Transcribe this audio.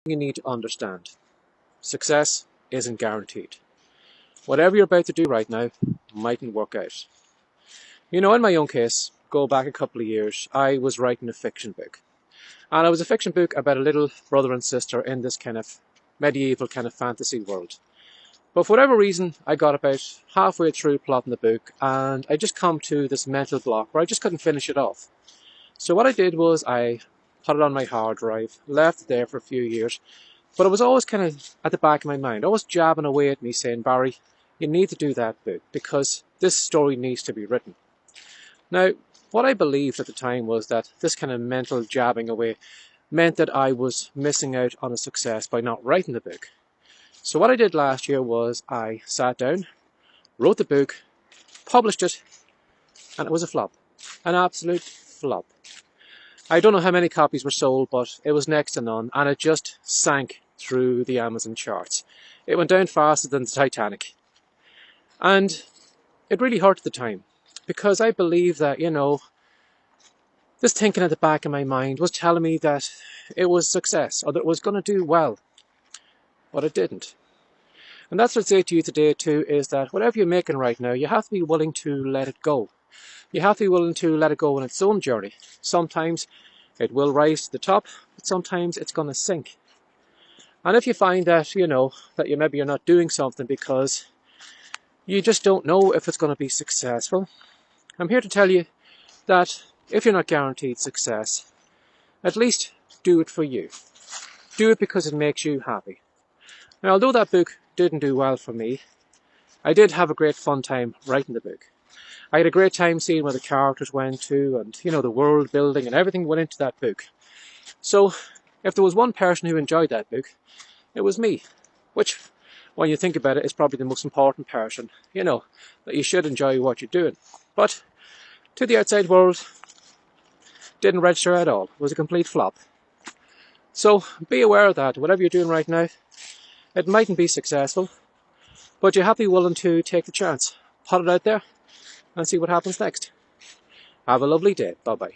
you need to understand. Success isn't guaranteed. Whatever you're about to do right now mightn't work out. You know, in my own case, go back a couple of years, I was writing a fiction book. And it was a fiction book about a little brother and sister in this kind of medieval kind of fantasy world. But for whatever reason, I got about halfway through plotting the book and I just come to this mental block where I just couldn't finish it off. So what I did was I put it on my hard drive, left it there for a few years, but it was always kind of at the back of my mind, always jabbing away at me saying, Barry, you need to do that book because this story needs to be written. Now, what I believed at the time was that this kind of mental jabbing away meant that I was missing out on a success by not writing the book. So what I did last year was I sat down, wrote the book, published it, and it was a flop. An absolute flop. I don't know how many copies were sold, but it was next to none, and it just sank through the Amazon charts. It went down faster than the Titanic. And it really hurt at the time, because I believe that, you know, this thinking at the back of my mind was telling me that it was success, or that it was going to do well, but it didn't. And that's what I'd say to you today too, is that whatever you're making right now, you have to be willing to let it go. You have to be willing to let it go on its own journey. Sometimes it will rise to the top, but sometimes it's going to sink. And if you find that, you know, that maybe you're not doing something because you just don't know if it's going to be successful, I'm here to tell you that if you're not guaranteed success, at least do it for you. Do it because it makes you happy. Now, although that book didn't do well for me, I did have a great fun time writing the book. I had a great time seeing where the characters went to and, you know, the world building and everything went into that book. So, if there was one person who enjoyed that book, it was me. Which, when you think about it, is probably the most important person, you know, that you should enjoy what you're doing. But, to the outside world, didn't register at all. It was a complete flop. So, be aware of that. Whatever you're doing right now, it mightn't be successful, but you have to be willing to take the chance. Put it out there and see what happens next. Have a lovely day. Bye-bye.